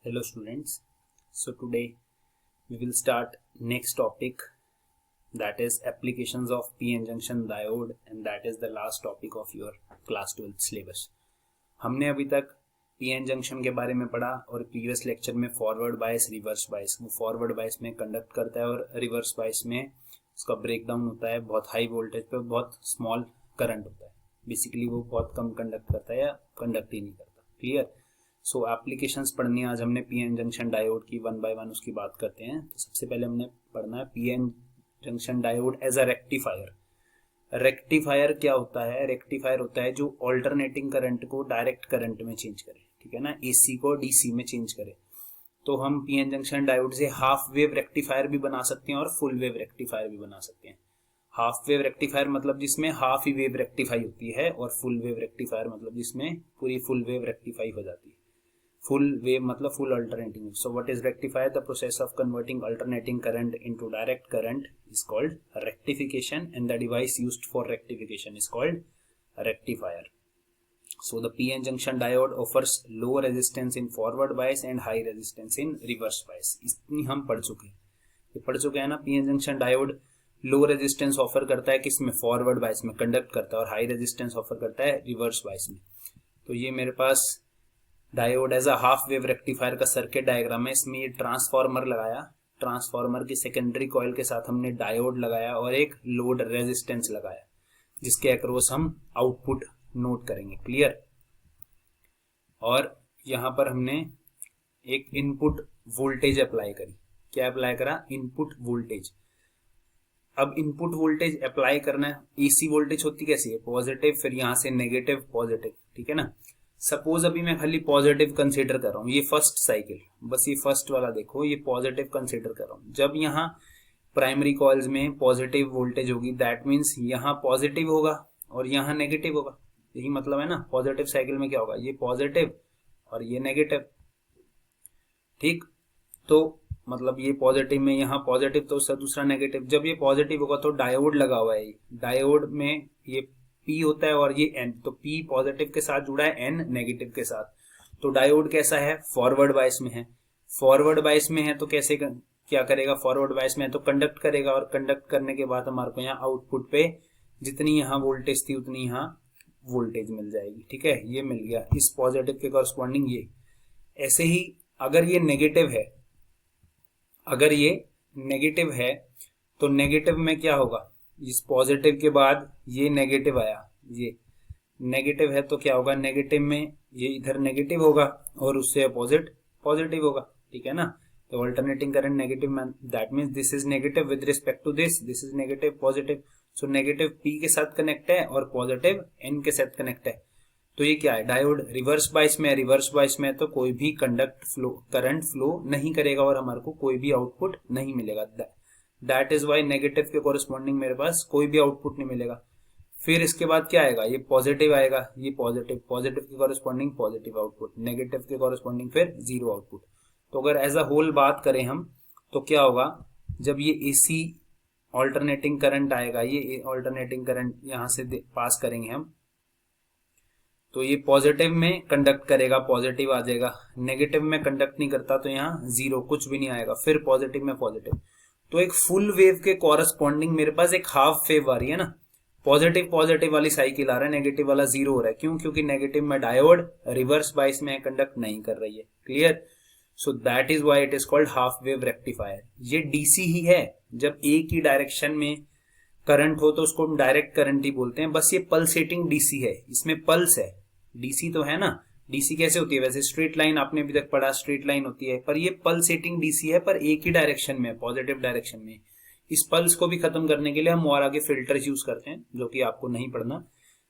Hello students. So today we will start next topic, that is applications of p-n junction diode, and that is the last topic of your class 12 syllabus. हमने अभी तक p-n junction के बारे में पढ़ा और previous lecture में forward bias reverse bias, वो फॉरवर्ड बायस में कंडक्ट करता है और रिवर्स बायस में उसका ब्रेकडाउन होता है, बहुत हाई वोल्टेज पे बहुत स्मॉल करंट होता है। बेसिकली वो बहुत कम कंडक्ट करता है या कंडक्ट ही नहीं करता। क्लियर। सो एप्लीकेशंस पढ़नी है आज हमने पीएन जंक्शन डायोड की, वन बाय वन उसकी बात करते हैं। तो सबसे पहले हमने पढ़ना है PN junction diode as a rectifier. Rectifier क्या होता है? रेक्टिफायर होता है जो ऑल्टरनेटिंग करंट को डायरेक्ट करंट में चेंज करे, ठीक है ना, एसी को डीसी में चेंज करे। तो हम पीएन जंक्शन डायोड से हाफ वेव रेक्टिफायर भी बना सकते हैं और फुल वेव रेक्टिफायर भी बना सकते हैं। हाफ वेव रेक्टिफायर मतलब जिसमें हाफ ही वेव रेक्टिफाई होती है, और फुल वेव रेक्टिफायर मतलब जिसमें पूरी फुल वेव रेक्टिफाई हो जाती है। फुल वेव मतलब full alternating. So what is rectifier? The process of converting alternating current into direct current is called rectification, and the device used for rectification is called rectifier. So the PN junction diode offers low resistance in forward bias and high resistance in reverse bias. इतनी हम पढ़ चुके हैं, ये पढ़ चुके हैं ना। PN junction diode low resistance offer करता है किसमें? फॉरवर्ड बायस में कंडक्ट करता है, और हाई रेजिस्टेंस ऑफर करता है रिवर्स बायस में। तो ये मेरे पास diode as a half wave rectifier का सर्किट डायग्राम है। इसमें ये ट्रांसफार्मर लगाया, ट्रांसफार्मर की सेकेंडरी कॉइल के साथ हमने डायोड लगाया और एक लोड रेजिस्टेंस लगाया, जिसके अक्रॉस हम आउटपुट नोट करेंगे। क्लियर। और यहां पर हमने एक इनपुट वोल्टेज अप्लाई करी। क्या अप्लाई करा? Input voltage. अब इनपुट वोल्टेज अप्लाई करना है, एसी वोल्टेज होती कैसी है? पॉजिटिव, फिर यहां से नेगेटिव, पॉजिटिव, ठीक है ना। सपोज अभी मैं खाली पॉजिटिव कंसीडर कर रहा हूं, ये फर्स्ट साइकिल, बस ये फर्स्ट वाला देखो, ये पॉजिटिव कंसीडर कर रहा हूं। जब यहाँ प्राइमरी कॉइल्स में पॉजिटिव वोल्टेज होगी, दैट मीन्स यहाँ पॉजिटिव होगा और यहाँ नेगेटिव होगा। यही मतलब है ना। पॉजिटिव साइकिल में क्या होगा? ये पॉजिटिव और ये नेगेटिव, ठीक। तो मतलब ये पॉजिटिव में यहाँ पॉजिटिव, तो उससे दूसरा नेगेटिव। जब ये पॉजिटिव होगा तो डायोड लगा हुआ है, डायोड में ये पी होता है और ये एन, तो पी पॉजिटिव के साथ जुड़ा है, एन नेगेटिव के साथ। तो डायोड कैसा है? फॉरवर्ड बायस में है। फॉरवर्ड बायस में है तो कैसे क्या करेगा? फॉरवर्ड बायस में है तो कंडक्ट करेगा, और कंडक्ट करने के बाद हमारे को यहाँ आउटपुट पे जितनी यहाँ वोल्टेज थी उतनी यहाँ वोल्टेज मिल जाएगी, ठीक है। ये मिल गया इस पॉजिटिव के कॉरस्पॉन्डिंग ये। ऐसे ही अगर ये नेगेटिव है, अगर ये नेगेटिव है तो नेगेटिव में क्या होगा? इस पॉजिटिव के बाद ये नेगेटिव आया, ये नेगेटिव है तो क्या होगा? नेगेटिव में ये इधर नेगेटिव होगा और उससे अपोजिट पॉजिटिव होगा, ठीक है ना। तो alternating current negative, that means this is negative with respect to this is negative positive. So negative P के साथ कनेक्ट है और पॉजिटिव एन के साथ कनेक्ट है। तो ये क्या है? डायोड रिवर्स बायस में है। रिवर्स बायस में तो कोई भी करंट फ्लो नहीं करेगा और हमारे को कोई भी आउटपुट नहीं मिलेगा। दैट इज वाई नेगेटिव के कॉरस्पॉन्डिंग मेरे पास कोई भी आउटपुट नहीं मिलेगा। फिर इसके बाद क्या आएगा? ये पॉजिटिव आएगा, ये पॉजिटिव, पॉजिटिव के कॉरस्पॉन्डिंग पॉजिटिव आउटपुट, नेगेटिव के कॉरस्पॉन्डिंग फिर जीरो आउटपुट। तो अगर एज अ होल बात करें हम, तो क्या होगा? जब ये एसी ऑल्टरनेटिंग करंट आएगा, ये ऑल्टरनेटिंग करंट यहां से पास करेंगे हम, तो ये पॉजिटिव में कंडक्ट करेगा, पॉजिटिव आ जाएगा। नेगेटिव में कंडक्ट नहीं करता तो यहाँ जीरो, कुछ भी नहीं आएगा। फिर पॉजिटिव में पॉजिटिव। तो एक फुल वेव के कॉरस्पॉन्डिंग मेरे पास एक हाफ वेव आ रही है ना। पॉजिटिव पॉजिटिव वाली साइकिल आ रहा है, नेगेटिव वाला जीरो हो रहा है। क्यों? क्योंकि नेगेटिव में डायोड रिवर्स बायस में कंडक्ट नहीं कर रही है। Clear. So that is why it is called half wave rectifier. ये डीसी ही है। जब एक ही डायरेक्शन में करंट हो तो उसको हम डायरेक्ट करंट ही बोलते हैं। बस ये पल्सेटिंग डीसी है, इसमें पल्स है। डीसी तो है ना। डीसी कैसे होती है? वैसे स्ट्रेट लाइन आपने अभी तक पढ़ा, स्ट्रेट लाइन होती है, पर ये पल्सेटिंग डीसी है, पर एक ही डायरेक्शन में, पॉजिटिव डायरेक्शन में। इस पल्स को भी खत्म करने के लिए हम और आगे फिल्टर्स यूज करते हैं, जो कि आपको नहीं पढ़ना।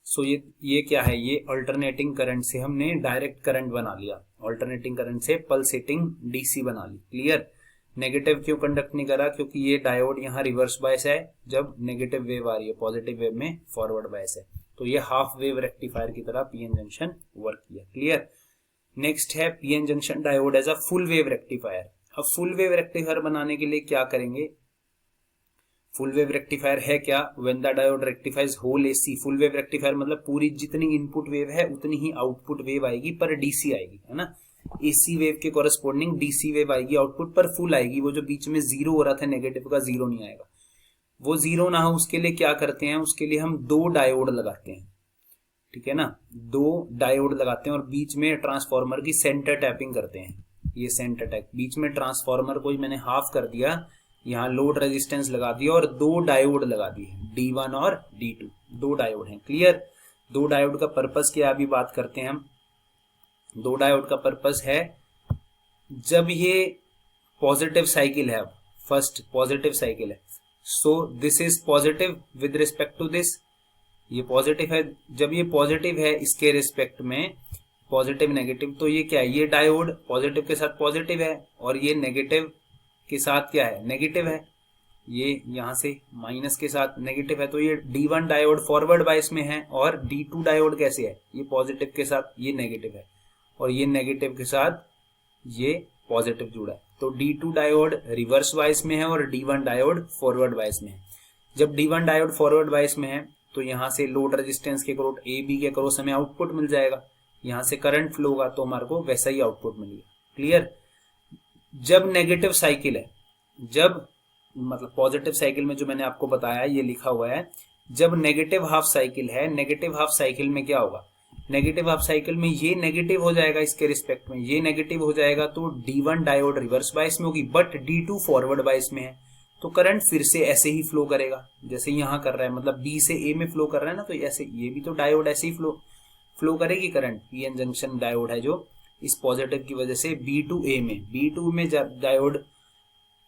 सो ये क्या है? ये अल्टरनेटिंग करंट से हमने डायरेक्ट करंट बना लिया, अल्टरनेटिंग करंट से पल्सेटिंग डीसी बना ली। क्लियर। नेगेटिव क्यों कंडक्ट नहीं करा? क्योंकि ये डायोड यहाँ रिवर्स बायस है, जब नेगेटिव वेव आ रही है, पॉजिटिव वेव में फॉरवर्ड बायस है। तो ये हाफ वेव रेक्टिफायर की तरह पीएन जंक्शन वर्क किया। क्लियर। नेक्स्ट है PN junction diode as a full wave rectifier. अब फुल वेव रेक्टिफायर बनाने के लिए क्या करेंगे? फुल वेव रेक्टिफायर है क्या? When the diode rectifies whole AC. Full wave rectifier मतलब पूरी जितनी इनपुट वेव है उतनी ही आउटपुट वेव आएगी, पर डीसी आएगी, है ना। एसी वेव के कॉरेस्पॉन्डिंग डीसी वेव आएगी आउटपुट पर, फुल आएगी। वो जो बीच में जीरो हो रहा था नेगेटिव का, जीरो नहीं आएगा। वो जीरो ना हो उसके लिए क्या करते हैं, उसके लिए हम दो डायोड लगाते हैं, ठीक है ना, दो डायोड लगाते हैं और बीच में ट्रांसफार्मर की सेंटर टैपिंग करते हैं। ये सेंटर टैप, बीच में ट्रांसफार्मर को मैंने हाफ कर दिया, यहाँ लोड रेजिस्टेंस लगा दिया और दो डायोड लगा दिए, D1 और D2, दो डायोड हैं। क्लियर। दो डायोड का पर्पस क्या, अभी बात करते हैं हम। दो डायोड का पर्पस है, जब ये पॉजिटिव साइकिल है, अब फर्स्ट पॉजिटिव साइकिल है, so this is positive with respect to this, ये पॉजिटिव है। जब ये पॉजिटिव है इसके रिस्पेक्ट में, पॉजिटिव नेगेटिव, तो ये क्या है, ये डायोड पॉजिटिव के साथ पॉजिटिव है और ये नेगेटिव के साथ क्या है, नेगेटिव है। ये यहां से माइनस के साथ नेगेटिव है, तो ये D1 डायोड फॉरवर्ड बायस में है और D2 डायोड कैसे है, ये पॉजिटिव के साथ ये नेगेटिव है और ये नेगेटिव के साथ ये पॉजिटिव जुड़ा है। तो D2 डायोड रिवर्स बायस में है और D1 डायोड फॉरवर्ड बायस में है। जब D1 डायोड फॉरवर्ड बायस में है तो यहां से लोड रेजिस्टेंस के अक्रॉस, ए बी के अक्रॉस हमें आउटपुट मिल जाएगा, यहां से करंट फ्लो होगा तो हमारे को वैसा ही आउटपुट मिलेगा। क्लियर। जब नेगेटिव साइकिल है, जब मतलब पॉजिटिव साइकिल में जो मैंने आपको बताया ये लिखा हुआ है, जब नेगेटिव हाफ साइकिल है, नेगेटिव हाफ साइकिल में क्या होगा, नेगेटिव हाफ साइकिल में ये नेगेटिव हो जाएगा, इसके रिस्पेक्ट में ये नेगेटिव हो जाएगा, तो D1 डायोड रिवर्स बायस में होगी बट D2 फॉरवर्ड बायस में है, तो करंट फिर से ऐसे ही फ्लो करेगा जैसे यहां कर रहा है, मतलब B से A में फ्लो कर रहा है ना, तो ऐसे ये भी तो डायोड ऐसे ही फ्लो करेगी करंट। पीएन जंक्शन डायोड है जो इस पॉजिटिव की वजह से B टू A में, B2 में डायोड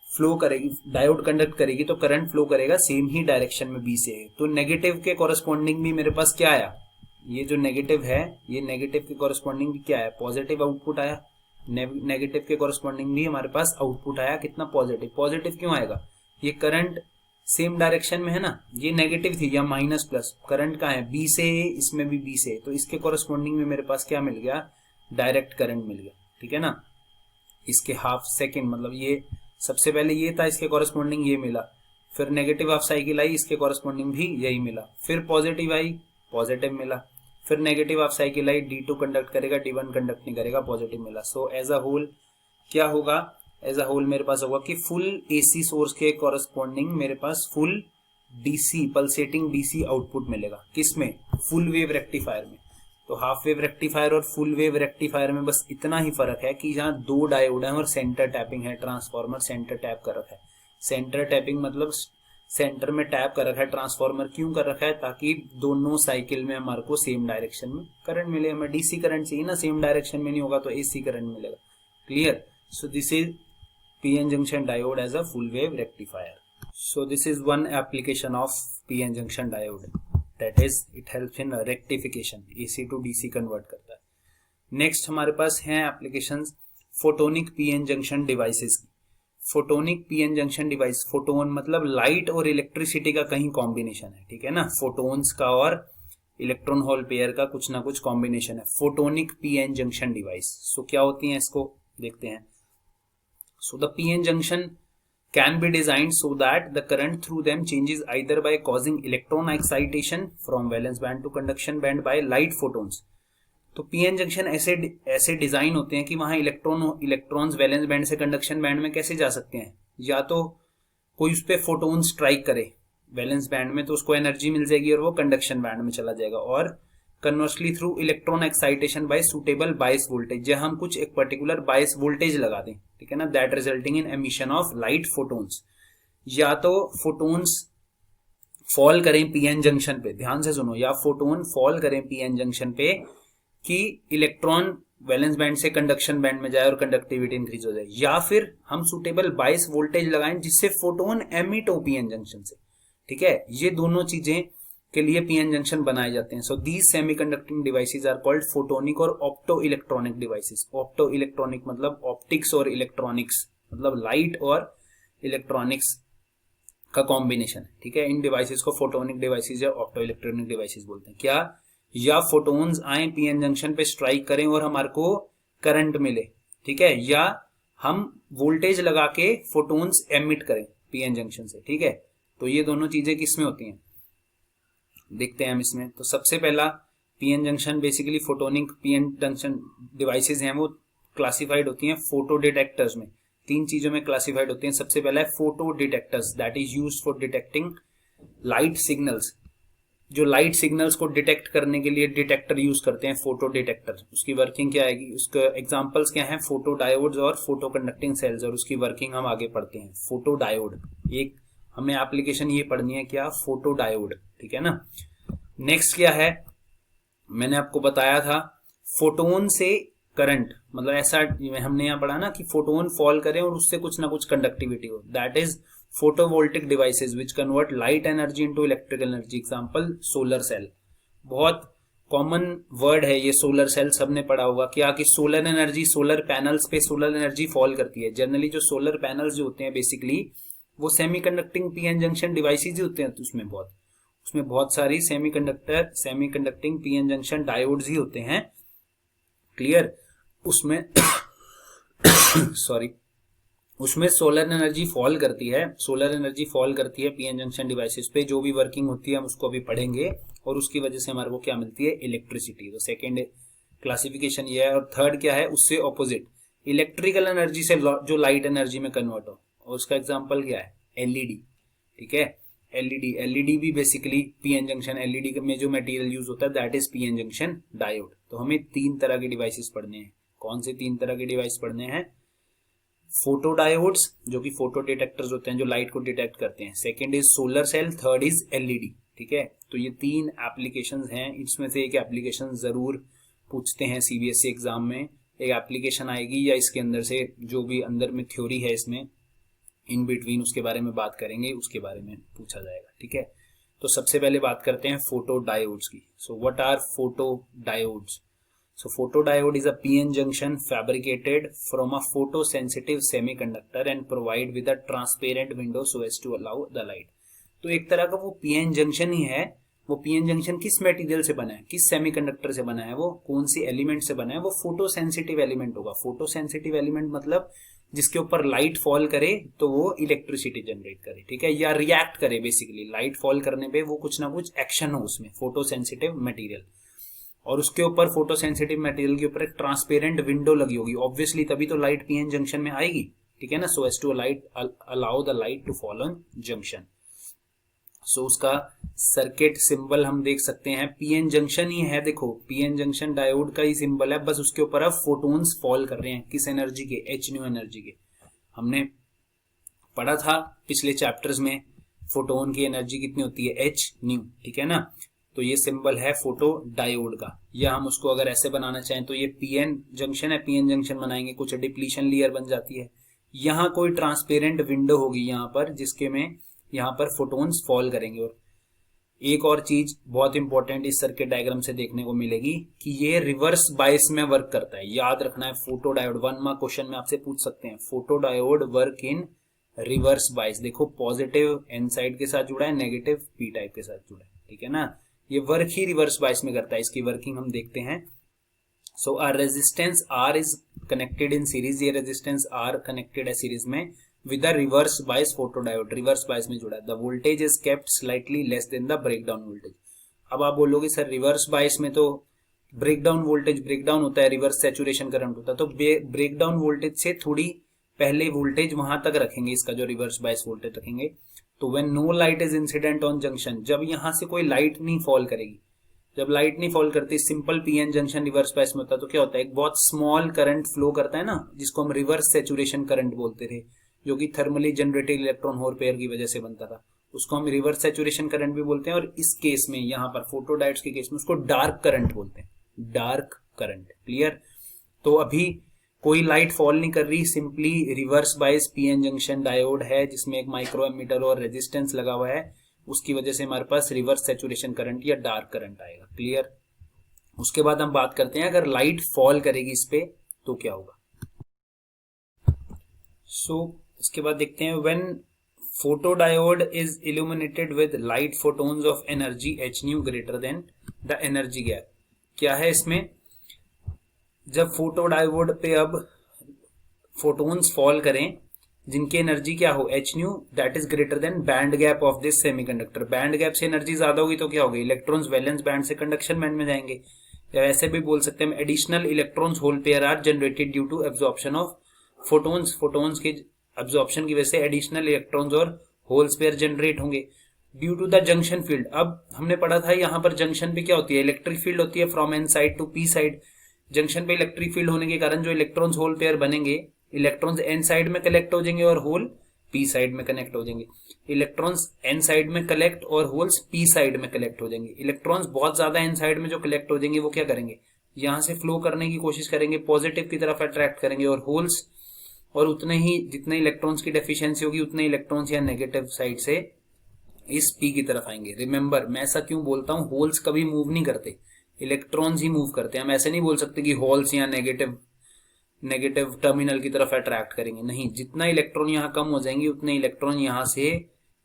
फ्लो करेगी, डायोड कंडक्ट करेगी तो करंट फ्लो करेगा सेम ही डायरेक्शन में B से A। तो नेगेटिव के कॉरेस्पॉन्डिंग भी मेरे पास क्या आया, ये जो नेगेटिव है, ये नेगेटिव के कॉरेस्पॉन्डिंग भी क्या है, पॉजिटिव आउटपुट आया। नेगेटिव के कॉरेस्पॉन्डिंग भी हमारे पास आउटपुट आया कितना, पॉजिटिव। पॉजिटिव क्यों आएगा, ये करंट सेम डायरेक्शन में है ना, ये नेगेटिव थी या माइनस प्लस, करंट कहाँ है, B से A, इसमें भी B से A, तो इसके कॉरेस्पॉन्डिंग में मेरे पास क्या मिल गया, डायरेक्ट करंट मिल गया, ठीक है ना। इसके हाफ सेकेंड, मतलब ये सबसे पहले ये था, इसके कॉरेस्पॉन्डिंग ये मिला, फिर नेगेटिव हाफ साइकिल आई, इसके कॉरेस्पॉन्डिंग भी यही मिला, फिर पॉजिटिव आई, पॉजिटिव मिला, फिर नेगेटिव हाफ साइकिल आई, D2 कंडक्ट करेगा, D1 कंडक्ट नहीं करेगा, पॉजिटिव मिला। सो एज अ होल क्या होगा, एज अ होल मेरे पास होगा कि फुल AC सोर्स के कॉरेस्पॉन्डिंग मेरे पास full DC pulsating DC output मिलेगा, किसमें, फुल वेव रेक्टिफायर में। तो हाफ वेव रेक्टिफायर और फुल वेव रेक्टिफायर में बस इतना ही फर्क है कि यहाँ दो डायोड है और सेंटर टैपिंग है, ट्रांसफार्मर सेंटर टैप कर रखा है। सेंटर टैपिंग मतलब सेंटर में टैप कर रखा है ट्रांसफार्मर, क्यों कर रखा है, ताकि दोनों साइकिल में हमारे को सेम डायरेक्शन में करंट मिले। हमें DC करंट चाहिए ना, सेम डायरेक्शन में नहीं होगा तो AC करंट मिलेगा। Clear. So this is PN junction diode as a full wave rectifier. So this is one application of PN junction diode, that is it helps in rectification, AC to DC convert करता है। Next हमारे पास हैं applications photonic PN junction devices की। Photonic PN junction device, photon मतलब light और electricity का कहीं कॉम्बिनेशन है, ठीक है ना, फोटोन्स का और इलेक्ट्रॉन होल पेयर का कुछ ना कुछ कॉम्बिनेशन है, फोटोनिक PN जंक्शन डिवाइस। सो क्या होती है, इसको देखते हैं। So the PN junction can be designed so that the current through them changes either by causing electron excitation from valence band to conduction band by light photons. तो PN junction ऐसे design होते हैं कि वहां electrons valence band से conduction band में कैसे जा सकते हैं, या तो कोई उस पर फोटोन स्ट्राइक करे वैलेंस बैंड में तो उसको एनर्जी मिल जाएगी और वो कंडक्शन बैंड में चला जाएगा, और conversely through electron excitation bye suitable bias voltage, जहां हम कुछ एक पर्टिकुलर बायस वोल्टेज लगा दें, ठीक है ना, that resulting in emission of light photons. या तो फोटोन्स फॉल करें PN जंक्शन पे, ध्यान से सुनो, या फोटोन फॉल करें PN जंक्शन पे कि इलेक्ट्रॉन वैलेंस बैंड से कंडक्शन बैंड में जाए और कंडक्टिविटी इंक्रीज हो जाए, या फिर हम सुटेबल बायस वोल्टेज लगाएं जिससे फोटोन एमिट हो PN जंक्शन से, ठीक है। ये दोनों चीजें के लिए PN जंक्शन बनाए जाते हैं। So these semiconducting devices are called photonic और optoelectronic devices. Optoelectronic मतलब ऑप्टिक्स और इलेक्ट्रॉनिक्स, मतलब लाइट और इलेक्ट्रॉनिक्स का कॉम्बिनेशन है, ठीक है। इन डिवाइसेस को फोटोनिक डिवाइसेस या ऑप्टो इलेक्ट्रॉनिक डिवाइसेस बोलते हैं। क्या, या फोटोन्स आए PN जंक्शन पे स्ट्राइक करें और हमारे को करंट मिले, ठीक है, या हम वोल्टेज लगा के फोटोन्स एमिट करें PN जंक्शन से, ठीक है। तो ये दोनों चीजें किसमें होती हैं, देखते हैं हम इसमें। तो सबसे पहला PN junction basically photonic PN junction devices हैं, वो क्लासिफाइड होती हैं फोटो डिटेक्टर्स में, 3 चीजों में क्लासिफाइड होती हैं। सबसे पहला है photo detectors, that is used for detecting light signals. जो लाइट सिग्नल्स को डिटेक्ट करने के लिए डिटेक्टर यूज करते हैं, फोटो डिटेक्टर। उसकी वर्किंग क्या आएगी, उसके एग्जांपल्स क्या हैं, फोटो डायोड्स और फोटो कंडक्टिंग सेल्स, और उसकी वर्किंग हम आगे पढ़ते हैं। फोटो डायोड, एक हमें एप्लीकेशन ये पढ़नी है क्या, फोटो डायोड, ठीक है ना। नेक्स्ट क्या है, मैंने आपको बताया था फोटोन से करंट, मतलब ऐसा हमने यहाँ पढ़ा ना कि फोटोन फॉल करें और उससे कुछ ना कुछ कंडक्टिविटी हो, that is photovoltaic devices which convert light energy into electrical energy. Example solar cell, बहुत कॉमन वर्ड है ये सोलर सेल, सबने पढ़ा होगा क्या, कि सोलर एनर्जी, सोलर पैनल्स पे सोलर एनर्जी फॉल करती है। जनरली जो सोलर पैनल्स जो होते हैं बेसिकली वो सेमीकंडक्टिंग पीएन जंक्शन डिवाइसेज ही होते हैं, तो उसमें बहुत सारी सेमीकंडक्टिंग पीएन जंक्शन डायोड्स ही होते हैं, क्लियर। उसमें सॉरी उसमें सोलर एनर्जी फॉल करती है पीएन जंक्शन डिवाइसेस पे, जो भी वर्किंग होती है हम उसको अभी पढ़ेंगे, और उसकी वजह से हमारे को क्या मिलती है, इलेक्ट्रिसिटी। तो सेकेंड क्लासिफिकेशन ये है। और थर्ड क्या है, उससे ऑपोजिट, इलेक्ट्रिकल एनर्जी से जो लाइट एनर्जी में कन्वर्ट हो, और उसका एग्जाम्पल क्या है, एलईडी, ठीक है। एलईडी भी बेसिकली पीएन जंक्शन, एलईडी में जो मटेरियल यूज होता है that is PN junction diode. तो हमें 3 तरह के डिवाइसेस पढ़ने हैं। कौन से 3 तरह के डिवाइस पढ़ने हैं, फोटो डायोड्स जो कि फोटो डिटेक्टर्स होते हैं जो लाइट को डिटेक्ट करते हैं, second is solar cell, third is LED, ठीक है। तो ये 3 एप्लीकेशंस हैं, इसमें से एक एप्लीकेशन जरूर पूछते हैं सीबीएसई एग्जाम में। एक एप्लीकेशन आएगी या इसके अंदर से जो भी अंदर में थ्योरी है इसमें इन बिटवीन, उसके बारे में बात करेंगे, उसके बारे में पूछा जाएगा, ठीक है। तो सबसे पहले बात करते हैं फोटो डायोड्स की। So what are photo diodes? So photodiode is a PN junction fabricated from a photosensitive semiconductor and provide with a transparent window so as to allow the light. तो एक तरह का वो PN जंक्शन ही है। वो PN junction किस material से बना है, किस सेमीकंडक्टर से बना है, वो कौन सी एलिमेंट से बना है, वो फोटोसेंसिटिव एलिमेंट होगा। फोटोसेंसिटिव एलिमेंट मतलब जिसके ऊपर लाइट फॉल करे तो वो इलेक्ट्रिसिटी जनरेट करे, ठीक है, या रिएक्ट करे। बेसिकली लाइट फॉल करने पे वो कुछ ना कुछ एक्शन हो उसमें, फोटोसेंसिटिव मटेरियल। और उसके ऊपर फोटोसेंसिटिव मटेरियल के ऊपर एक ट्रांसपेरेंट विंडो लगी होगी, ऑब्वियसली तभी तो लाइट पीएन जंक्शन में आएगी, ठीक है ना। So as to allow the light to fall on junction. So उसका सर्किट सिंबल हम देख सकते हैं, पीएन जंक्शन ही है, देखो पीएन जंक्शन डायोड का ही सिंबल है, बस उसके ऊपर अब फोटोन्स फॉल कर रहे हैं, किस एनर्जी के, एच न्यू एनर्जी के। हमने पढ़ा था पिछले चैप्टर्स में फोटोन की एनर्जी कितनी होती है, एच न्यू, ठीक है ना। तो ये सिंबल है फोटो डायोड का। या हम उसको अगर ऐसे बनाना चाहें तो ये पीएन जंक्शन है, पीएन जंक्शन बनाएंगे, कुछ डिप्लीशन लेयर बन जाती है, यहाँ कोई ट्रांसपेरेंट विंडो होगी यहाँ पर, जिसके में यहाँ पर फोटोन्स फॉल करेंगे। और एक और चीज बहुत इंपॉर्टेंट इस सर्किट डायग्राम से देखने को मिलेगी कि ये रिवर्स बायस में वर्क करता है, याद रखना है। फोटो डायोड 1 मार्क क्वेश्चन में आपसे पूछ सकते हैं, photo diode work in reverse bias. देखो पॉजिटिव एन साइड के साथ जुड़ा है, नेगेटिव पी टाइप के साथ जुड़ा है, ठीक है ना। ये वर्क ही रिवर्स बायस में करता है, इसकी वर्किंग हम देखते हैं। So R resistance R is connected in series, ये रेजिस्टेंस आर कनेक्टेड है सीरीज में with the reverse bias photodiode, reverse bias में जुड़ा है। The voltage is kept slightly less than the breakdown voltage. अब आप बोलोगे सर रिवर्स बायस में तो ब्रेकडाउन वोल्टेज ब्रेकडाउन होता है, रिवर्स सैचुरेशन करंट होता है, तो ब्रेकडाउन वोल्टेज से थोड़ी पहले वोल्टेज वहां तक रखेंगे, इसका जो रिवर्स बायस वोल्टेज रखेंगे। तो when no light is incident on junction, जब यहां से कोई लाइट नहीं फॉल करेगी, जब लाइट नहीं फॉल करती, simple PN junction reverse bias में होता है, तो क्या होता है, एक बहुत स्मॉल करंट फ्लो करता है ना, जिसको हम रिवर्स सैचुरेशन करंट बोलते थे, जो कि thermally generated electron hole pair की वजह से बनता था, उसको हम रिवर्स सैचुरेशन करंट भी बोलते हैं। और इस केस में यहाँ पर फोटोडायोड्स के केस में उसको डार्क करंट बोलते हैं, डार्क करंट, क्लियर। तो अभी कोई लाइट फॉल नहीं कर रही, simply reverse bias PN junction diode है जिसमें एक माइक्रो एमीटर और रेजिस्टेंस लगा हुआ है, उसकी वजह से हमारे पास रिवर्स सैचुरेशन करंट या डार्क करंट आएगा, क्लियर। उसके बाद हम बात करते हैं अगर लाइट फॉल करेगी इस पे तो क्या होगा। इसके बाद देखते हैं when photodiode is illuminated with light photons of energy H new greater than the energy gap. क्या है इसमें, जब फोटोडायोड पे अब फोटोन्स फॉल करें जिनकी एनर्जी क्या हो, h nu that is greater than band gap of this semiconductor. Band gap से एनर्जी ज्यादा होगी तो क्या होगी, इलेक्ट्रॉन्स वैलेंस बैंड से कंडक्शन बैंड में जाएंगे, या वैसे भी बोल सकते हैं हम additional electrons hole pair are generated due to absorption of photons, photons के एब्जॉर्प्शन की वजह से एडिशनल इलेक्ट्रॉन्स और होल्स पेयर जनरेट होंगे due to the junction field. अब हमने पढ़ा था यहाँ पर जंक्शन पे क्या होती है, इलेक्ट्रिक फील्ड होती है from N side to P side. Junction पे इलेक्ट्रिक फील्ड होने के कारण जो इलेक्ट्रॉन्स होल पेयर बनेंगे, इलेक्ट्रॉन्स एन साइड में कलेक्ट हो जाएंगे और होल पी साइड में कनेक्ट हो जाएंगे। इलेक्ट्रॉन्स एन साइड में कलेक्ट और होल्स पी साइड में कलेक्ट हो जाएंगे। इलेक्ट्रॉन्स बहुत ज्यादा एन साइड में जो कलेक्ट हो जाएंगे वो क्या करेंगे, यहां से फ्लो करने की कोशिश करेंगे, पॉजिटिव की तरफ अट्रैक्ट करेंगे, और होल्स और उतने ही जितने इलेक्ट्रॉन्स की डेफिशिएंसी होगी उतने इलेक्ट्रॉन्स या नेगेटिव साइड से इस पी की तरफ आएंगे। रिमेंबर, मैं ऐसा क्यों बोलता हूं, होल्स कभी मूव नहीं करते, इलेक्ट्रॉन्स ही मूव करते हैं। हम ऐसे नहीं बोल सकते कि होल्स या नेगेटिव टर्मिनल की तरफ अट्रैक्ट करेंगे, नहीं, जितना इलेक्ट्रॉन यहाँ कम हो जाएंगे उतने इलेक्ट्रॉन यहाँ से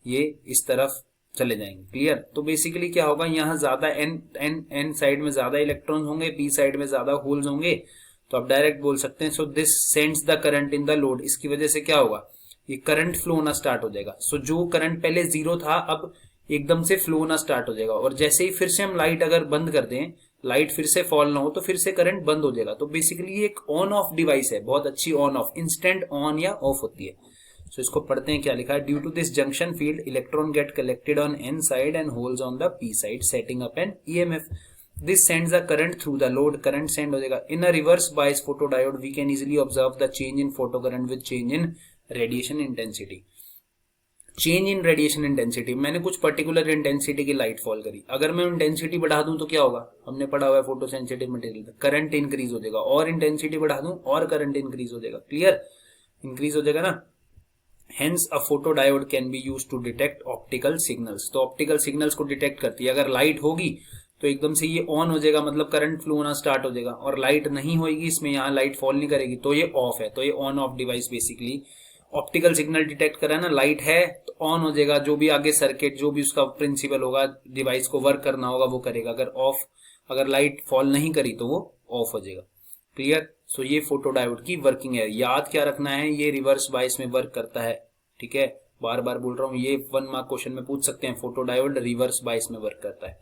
ये इस तरफ चले जाएंगे। क्लियर? तो बेसिकली क्या होगा, यहाँ ज्यादा एन साइड में ज्यादा इलेक्ट्रॉन होंगे, पी साइड में ज्यादा होल्स होंगे, तो आप डायरेक्ट बोल सकते हैं so this sends the current in the load. इसकी वजह से क्या होगा, ये करंट फ्लो होना स्टार्ट हो जाएगा। सो जो करंट पहले 0 था अब एकदम से फ्लो होना स्टार्ट हो जाएगा, और जैसे ही फिर से हम लाइट अगर बंद कर दें, लाइट फिर से फॉल ना हो तो फिर से करंट बंद हो जाएगा। तो बेसिकली ये एक ऑन ऑफ डिवाइस है, बहुत अच्छी ऑन ऑफ, इंस्टेंट ऑन या ऑफ होती है। सो इसको पढ़ते हैं क्या लिखा है, due to this junction field electron get collected on N side and holes on the P side setting up an EMF. This sends the current through the load, current send हो जाएगा। In a reverse bias photodiode we can easily observe the change in photo current with change in radiation intensity. Change in radiation intensity, मैंने कुछ particular intensity की light fall करी, अगर मैं intensity बढ़ा दूं तो क्या होगा, हमने पढ़ा हुआ है फोटो सेंसिटिव मटेरियल में, करंट इंक्रीज हो जाएगा, और इंटेंसिटी बढ़ा दूं और करंट इंक्रीज हो जाएगा। क्लियर? इंक्रीज हो जाएगा ना। Hence a photo diode can be use to detect optical signals. तो ऑप्टिकल सिग्नल्स को डिटेक्ट करती है। अगर लाइट होगी तो एकदम से ये ऑन हो जाएगा, मतलब करंट फ्लो होना स्टार्ट हो जाएगा, और लाइट नहीं होगी, इसमें यहाँ लाइट फॉल नहीं करेगी, तो ये ऑफ है। तो ये on off device basically optical signal detect करा ना, लाइट है तो ऑन हो जाएगा, जो भी आगे सर्किट जो भी उसका प्रिंसिपल होगा, डिवाइस को वर्क करना होगा वो करेगा। अगर लाइट फॉल नहीं करी तो वो ऑफ हो जाएगा। क्लियर? सो ये फोटो डायोड की वर्किंग है। याद क्या रखना है, ये रिवर्स बायस में वर्क करता है। ठीक है, बार बार बोल रहा हूं, ये 1 मार्क क्वेश्चन में पूछ सकते हैं, फोटो डायोड रिवर्स बायस में वर्क करता है।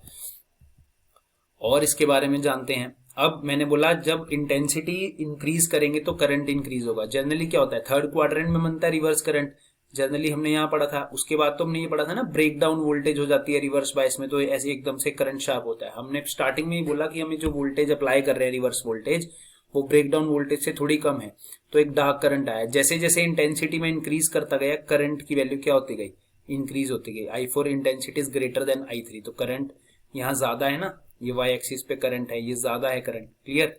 और इसके बारे में जानते हैं। अब मैंने बोला जब इंटेंसिटी इंक्रीज करेंगे तो करंट इंक्रीज होगा। जनरली क्या होता है, थर्ड क्वाड्रेंट में बनता है रिवर्स करंट, जनरली हमने यहाँ पढ़ा था। उसके बाद तो हमने ये पढ़ा था ना, ब्रेक डाउन वोल्टेज हो जाती है रिवर्स बायस में, तो ऐसे एकदम से करंट शार्प होता है। हमने स्टार्टिंग में ही बोला कि हमें जो वोल्टेज अप्लाई कर रहे हैं रिवर्स वोल्टेज, वो ब्रेक डाउन वोल्टेज से थोड़ी कम है, तो एक डार्क करंट आया। जैसे जैसे इंटेंसिटी में इंक्रीज करता गया, करंट की वैल्यू क्या होती गई, इंक्रीज होती गई। I4 intensity is greater then I3, तो करंट यहाँ ज्यादा है ना, ये y एक्सिस पे करंट है, ये ज्यादा है current. Clear?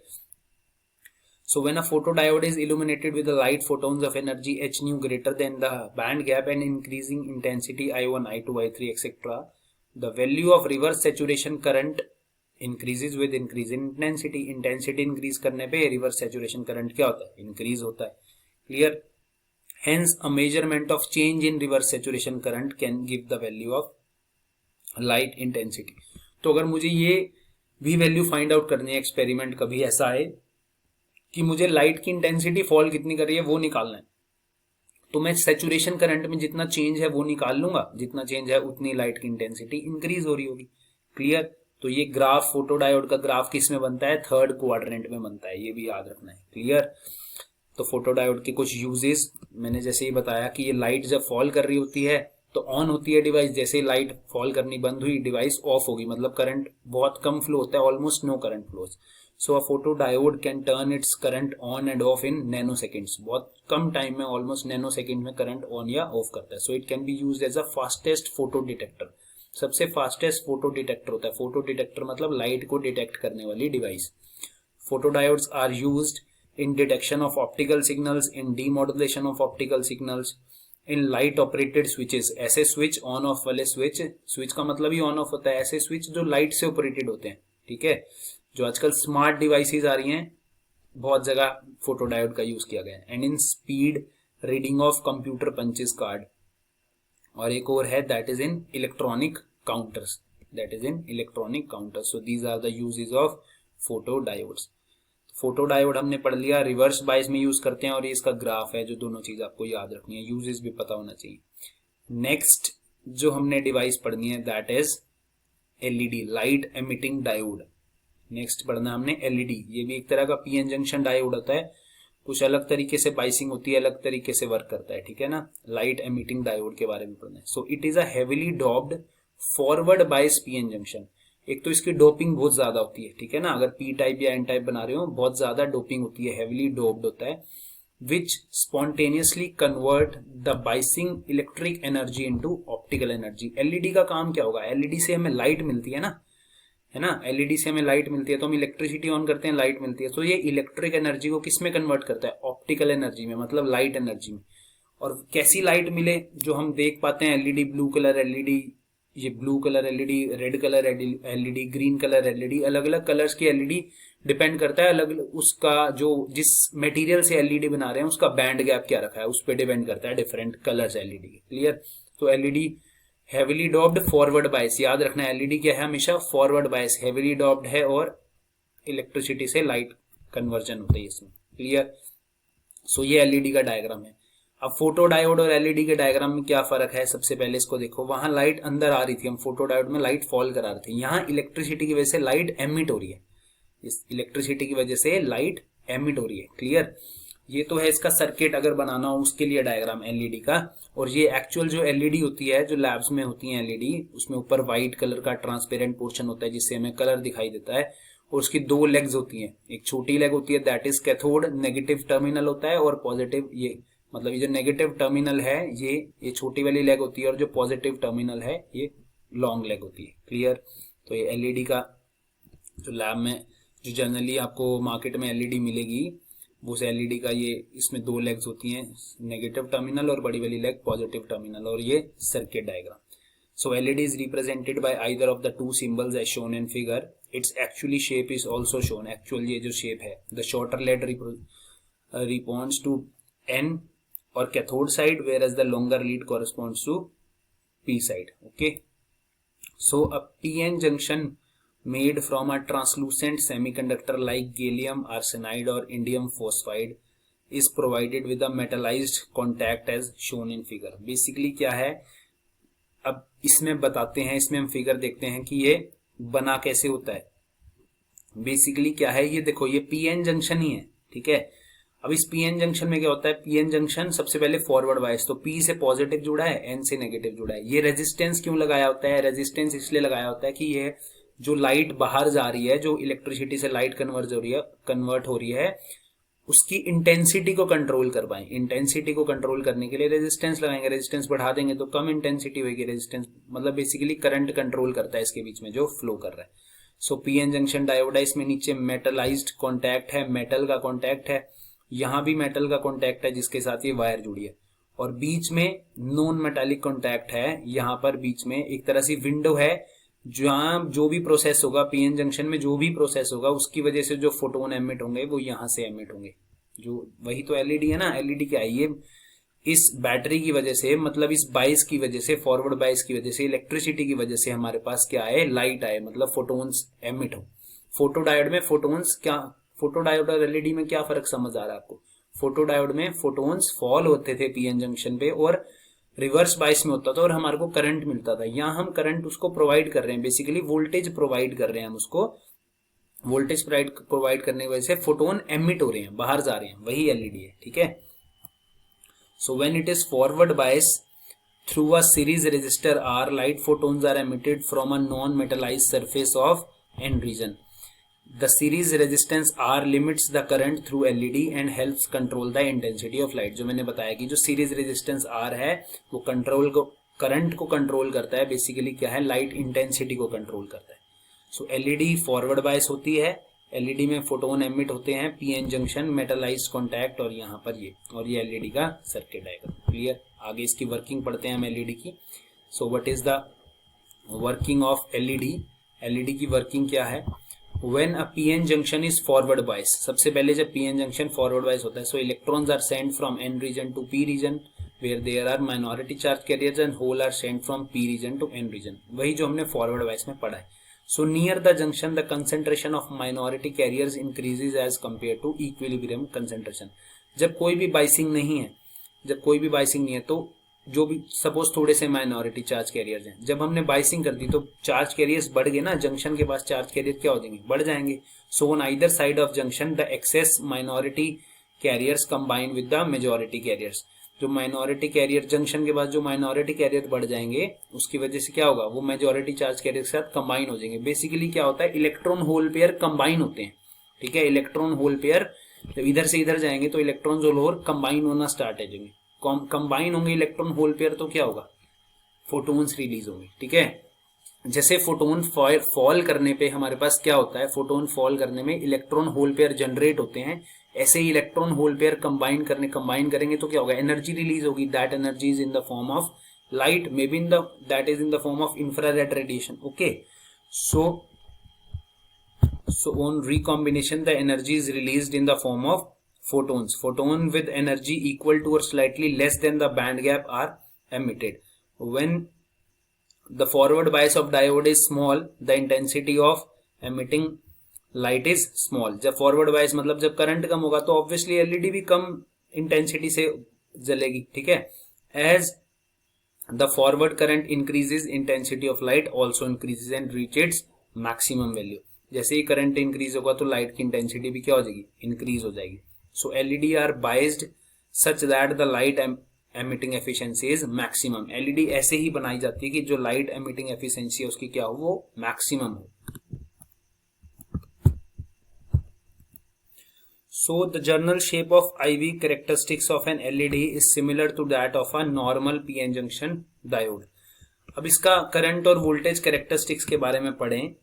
So when a photodiode is illuminated with the light photons of energy h nu greater than the band gap and increasing intensity I1, I2, I3, etc., the value of reverse saturation current increases with increase in intensity. Intensity increase करने पे reverse saturation current क्या होता है, increase होता है। Clear? Hence a measurement of change in reverse saturation current can give the value of light intensity. तो अगर मुझे ये भी वैल्यू फाइंड आउट करनी है, एक्सपेरिमेंट कभी ऐसा है कि मुझे लाइट की इंटेंसिटी फॉल कितनी कर रही है वो निकालना है, तो मैं सैचुरेशन करंट में जितना चेंज है वो निकाल लूंगा, जितना चेंज है उतनी लाइट की इंटेंसिटी इंक्रीज हो रही होगी। क्लियर? तो ये ग्राफ फोटोडायोड का ग्राफ किस में बनता है, थर्ड क्वाड्रेंट में बनता है, ये भी याद रखना है। क्लियर? तो फोटोडायोड के कुछ यूजेस मैंने जैसे ही बताया कि ये लाइट जब फॉल कर रही होती है तो ऑन होती है डिवाइस, जैसे लाइट फॉल करनी बंद हुई डिवाइस ऑफ होगी, मतलब करंट बहुत कम फ्लो होता है, almost no current flows. So a photodiode can turn its current on and off in nano seconds, बहुत कम टाइम में, ऑलमोस्ट नैनो सेकेंड में करंट ऑन या ऑफ करता है। So it can be used as a fastest photo detector, सबसे fastest photo detector होता है। फोटो डिटेक्टर मतलब लाइट को डिटेक्ट करने वाली device. Photodiodes are used in detection of optical signals, in demodulation of optical signals, in light operated switches। ऐसे switch on off वाले switch का मतलब ही ऑन ऑफ होता है, ऐसे स्विच जो लाइट से ऑपरेटेड होते हैं। ठीक है, जो आजकल स्मार्ट डिवाइसेस आ रही हैं, बहुत जगह फोटोडायोड का यूज किया गया है। And in speed reading of computer punches card, और एक और है that is in electronic counters, so these are the uses of photodiodes. Photodiode हमने पढ़ लिया, रिवर्स बायस में यूज करते हैं, और ये इसका ग्राफ है, जो दोनों चीज आपको याद रखनी है, यूजेस भी पता होना चाहिए। नेक्स्ट जो हमने डिवाइस पढ़नी है that is LED, light emitting diode. Next पढ़ना हमने एलईडी, ये भी एक तरह का पीएन जंक्शन डायोड होता है, कुछ अलग तरीके से बाइसिंग होती है, अलग तरीके से वर्क करता है, ठीक है ना। लाइट एमिटिंग डायोड के बारे में पढ़ना है। So it is a heavily doped forward बाइस पीएन जंक्शन। एक तो इसकी डोपिंग बहुत ज्यादा होती है, ठीक है ना, अगर पी टाइप या एन टाइप बना रहे हो बहुत ज्यादा डोपिंग होती है, हेवीली डोप्ड होता है, which spontaneously convert the biasing electric energy into optical energy. LED का काम क्या होगा, एलईडी से हमें लाइट मिलती है ना, एलईडी से हमें लाइट मिलती है, तो हम इलेक्ट्रिसिटी ऑन करते हैं, लाइट मिलती है, तो ये इलेक्ट्रिक एनर्जी को किस में कन्वर्ट करता है, ऑप्टिकल एनर्जी में, मतलब लाइट एनर्जी में। और कैसी लाइट मिले, जो हम देख पाते हैं एलईडी, ब्लू कलर एलईडी, ये blue colour LED, red colour LED, green colour LED, अलग अलग कलर्स की एलईडी, डिपेंड करता है अलग उसका जो जिस मटेरियल से एलईडी बना रहे हैं उसका बैंड गैप क्या रखा है, उस पर डिपेंड करता है डिफरेंट कलर्स एलईडी के। क्लियर। तो LED heavily doped forward bias, याद रखना एलईडी क्या है, हमेशा फॉरवर्ड बायस, हेवीली डॉप्ड है और इलेक्ट्रिसिटी से लाइट कन्वर्जन होता है इसमें। क्लियर। सो ये एलईडी का डायग्राम है। अब फोटो डायोड और एलईडी के डायग्राम में क्या फर्क है, सबसे पहले इसको देखो, वहां लाइट अंदर आ रही थी, हम फोटो डायोड में लाइट फॉल करा रहे थे, यहाँ इलेक्ट्रिसिटी की वजह से लाइट एमिट हो रही है, इस इलेक्ट्रिसिटी की वजह से लाइट एमिट हो रही है। क्लियर। ये तो है इसका सर्किट अगर बनाना हो उसके लिए डायग्राम एलईडी का। और ये एक्चुअल जो एलईडी होती है, जो लैब्स में होती है एलईडी, उसमें ऊपर व्हाइट कलर का ट्रांसपेरेंट पोर्शन होता है जिससे हमें कलर दिखाई देता है, और उसकी दो लेग्स होती हैं, एक छोटी लेग होती है that is cathode, negative terminal होता है, और पॉजिटिव, ये मतलब ये जो नेगेटिव टर्मिनल है ये छोटी वाली लेग होती है, और जो पॉजिटिव टर्मिनल है ये लॉन्ग लेग होती है। क्लियर। तो ये एलईडी का जो लैब में जो जनरली आपको मार्केट में एलईडी मिलेगी, वो एलईडी का ये इसमें दो लेग्स होती हैं, नेगेटिव टर्मिनल और बड़ी वाली लेग पॉजिटिव टर्मिनल, और ये circuit diagram. So LED is represented by either of the two symbols as shown in figure, its actually shape is also shown, actual ये जो शेप है, the shorter lead responds to N और cathode side, where as the longer lead corresponds to P side. Okay. So a PN junction made from a translucent semiconductor like gallium arsenide or indium phosphide is provided with a metallized contact as shown in figure। Basically क्या है, अब इसमें बताते हैं, इसमें हम figure देखते हैं कि ये बना कैसे होता है। बेसिकली क्या है, ये देखो ये पीएन जंक्शन ही है, ठीक है। अब इस पीएन जंक्शन में क्या होता है, पीएन जंक्शन सबसे पहले फॉरवर्ड बायस, तो पी से पॉजिटिव जुड़ा है, एन से नेगेटिव जुड़ा है। ये रेजिस्टेंस क्यों लगाया होता है, रेजिस्टेंस इसलिए लगाया होता है कि ये जो लाइट बाहर जा रही है, जो इलेक्ट्रिसिटी से लाइट कन्वर्ट हो रही है, उसकी इंटेंसिटी को कंट्रोल कर पाए। इंटेंसिटी को कंट्रोल करने के लिए रेजिस्टेंस लगाएंगे, रेजिस्टेंस बढ़ा देंगे तो कम इंटेंसिटी होगी, रेजिस्टेंस मतलब बेसिकली करंट कंट्रोल करता है इसके बीच में जो फ्लो कर रहा है। सो पीएन जंक्शन डायोड है, इसमें नीचे मेटलाइज्ड कॉन्टैक्ट है, मेटल का कॉन्टैक्ट है, यहाँ भी मेटल का कॉन्टैक्ट है जिसके साथ ये वायर जुड़ी है, और बीच में नॉन मेटालिक कॉन्टैक्ट है, यहाँ पर बीच में एक तरह से विंडो है, जहां जो भी प्रोसेस होगा पीएन जंक्शन में, जो भी प्रोसेस होगा उसकी वजह से जो फोटोन एमिट होंगे वो यहां से एमिट होंगे, जो वही तो एलईडी है ना। एलईडी क्या है, ये इस बैटरी की वजह से, मतलब इस बाइस की वजह से, फॉरवर्ड बाइस की वजह से, इलेक्ट्रिसिटी की वजह से हमारे पास क्या आए, लाइट आए, मतलब फोटोन्स एमिट हो। फोटो डायोड में फोटोन्स क्या, फोटो डायोड और एलईडी में क्या फर्क समझ आ रहा है आपको। फोटो डायोड में फोटोन्स फॉल होते थे पीएन जंक्शन पे और रिवर्स बाइस में होता था और हमारे को करंट मिलता था। यहाँ हम करंट उसको प्रोवाइड कर रहे हैं, बेसिकली वोल्टेज प्रोवाइड कर रहे हैं हम उसको, वोल्टेज प्रोवाइड करने की वजह से फोटोन एमिट हो रहे हैं, बाहर जा रहे हैं, वही एलईडी है, ठीक है। So when it is forward bias through a series resistor R, light photons are emitted from a non metallised surface of N region. The series resistance R limits the current through LED and helps control the intensity of light। जो मैंने बताया कि जो series resistance R है वो current को control करता है, बेसिकली क्या है, लाइट इंटेंसिटी को कंट्रोल करता है। सो एलईडी फॉरवर्ड बायस होती है, एलईडी में फोटोन एमिट होते हैं, पीएन जंक्शन, मेटलाइज्ड कॉन्टैक्ट, और यहाँ पर ये, और ये एलईडी का सर्किट डायग्राम। क्लियर। आगे इसकी वर्किंग पढ़ते हैं हम एलईडी की। So what is the working of LED. LED की वर्किंग क्या है, When a PN junction is forward bias, सबसे पहले जब PN junction forward bias होता है, so electrons are sent from N region to P region where there are minority charge carriers and hole are sent from P region to N region। वही जो हमने forward bias में पढ़ा है। So near the junction the concentration of minority carriers increases as compared to equilibrium concentration। जब कोई भी biasing नहीं है, तो जो भी सपोज थोड़े से माइनॉरिटी चार्ज कैरियर्स हैं, जब हमने बाइसिंग कर दी तो चार्ज कैरियर्स बढ़ गए ना, जंक्शन के पास चार्ज कैरियर क्या हो जाएंगे, बढ़ जाएंगे. So on either side of junction the excess minority carriers combine with the majority carriers. जो माइनॉरिटी कैरियर जंक्शन के पास जो माइनॉरिटी कैरियर बढ़ जाएंगे उसकी वजह से क्या होगा, वो मेजॉरिटी चार्ज कैरियर के साथ कंबाइन हो जाएंगे. बेसिकली क्या होता है, इलेक्ट्रॉन होल पेयर कंबाइन होते हैं. ठीक है, इलेक्ट्रॉन होल पेयर जब इधर से इधर जाएंगे तो इलेक्ट्रॉन होल पेयर कंबाइन होना स्टार्ट हो जाएंगे. कंबाइन होंगे इलेक्ट्रॉन होल पेयर तो क्या होगा, फोटोन्स रिलीज होंगे. ठीक है, जैसे फोटोन फॉल करने पे हमारे पास क्या होता है, फोटोन फॉल करने में इलेक्ट्रॉन होल पेयर जनरेट होते हैं, ऐसे ही इलेक्ट्रॉन होल पेयर कंबाइन करेंगे तो क्या होगा, एनर्जी रिलीज होगी. That energy is in the form of light, may be that is in the form of infrared radiation. Okay, so on recombination the energy is released in the form of photons. Photon with energy equal to or slightly less than the band gap are emitted. When the forward bias of diode is small, the intensity of emitting light is small. जब forward bias मतलब जब current कम होगा तो obviously LED भी कम intensity से जलेगी. ठीक है, as the forward current increases, intensity of light also increases and reaches maximum value. जैसे ही करंट इंक्रीज होगा तो लाइट की इंटेंसिटी भी क्या हो जाएगी, इंक्रीज हो जाएगी. So LED are biased such that the light emitting efficiency is maximum. LED ऐसे ही बनाई जाती है कि जो लाइट एमिटिंग एफिशिएंसी है उसकी क्या हो, वो मैक्सिमम हो. So the general shape of IV characteristics of an LED is similar to that of a normal PN junction diode. अब इसका करंट और वोल्टेज कैरेक्टरिस्टिक्स के बारे में पढ़ें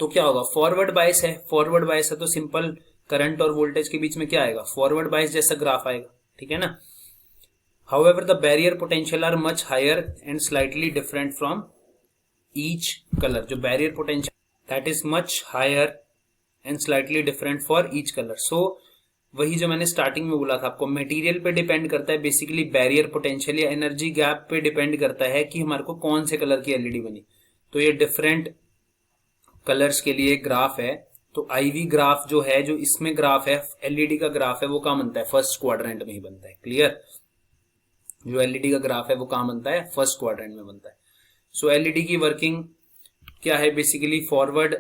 तो क्या होगा, फॉरवर्ड बायस है. फॉरवर्ड बायस है तो सिंपल करंट और वोल्टेज के बीच में क्या आएगा, फॉरवर्ड बायस जैसा ग्राफ आएगा. ठीक है ना. However the barrier potential are much higher and slightly different from each colour. जो barrier potential that is much higher and slightly different for each colour. So वही जो मैंने स्टार्टिंग में बोला था आपको, मटेरियल पे डिपेंड करता है बेसिकली बैरियर पोटेंशियल या एनर्जी गैप पे डिपेंड करता है कि हमारे को कौन से कलर की एलईडी बनी. तो ये डिफरेंट कलर्स के लिए ग्राफ है. तो आईवी ग्राफ जो है, जो इसमें ग्राफ है, एलईडी का ग्राफ है, वो कहां बनता है, फर्स्ट क्वाड्रेंट में ही बनता है. क्लियर, जो एलईडी का ग्राफ है वो कहां बनता है, फर्स्ट क्वाड्रेंट में बनता है. सो एलईडी की वर्किंग क्या है, बेसिकली फॉरवर्ड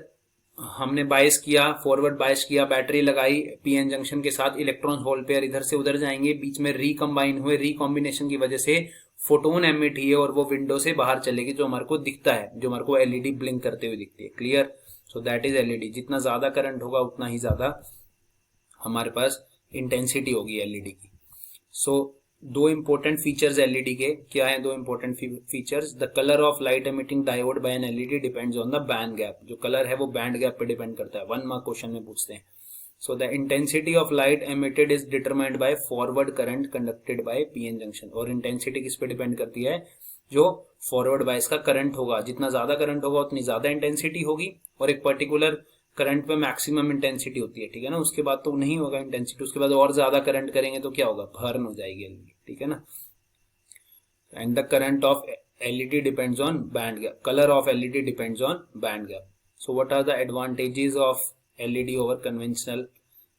हमने बायस किया, फॉरवर्ड बायस किया, बैटरी लगाई पीएन जंक्शन के साथ, इलेक्ट्रॉन होल पेयर इधर से उधर जाएंगे, बीच में रिकम्बाइन हुए, रिकॉम्बिनेशन की वजह से फोटोन एमिट ही है और वो विंडो से बाहर चलेगी, जो हमारे को दिखता है, जो हमारे को एलईडी ब्लिंक करते हुए दिखती है. Clear, so that is LED. जितना ज्यादा करंट होगा उतना ही ज्यादा हमारे पास इंटेंसिटी होगी एलईडी की. सो दो इंपॉर्टेंट फीचर्स एलईडी के क्या है, दो important features. The colour of light emitting diode by an LED depends on the band gap. जो कलर है वो बैंड गैप पे डिपेंड करता है. 1 मार्क क्वेश्चन में पूछते हैं. So the intensity of light emitted is determined by forward current conducted by PN junction. और intensity किस पे डिपेंड करती है, जो फॉरवर्ड बायस का करंट होगा, जितना ज्यादा करंट होगा उतनी ज्यादा इंटेंसिटी होगी, और एक पर्टिकुलर करंट पे मैक्सिमम इंटेंसिटी होती है. ठीक है ना, उसके बाद तो नहीं होगा इंटेंसिटी, उसके बाद और ज्यादा करंट करेंगे तो क्या होगा, बर्न हो जाएगी एलईडी. ठीक है ना. And the current of LED depends on band gap, colour of LED depends on band gap. So what are the advantages of LED over conventional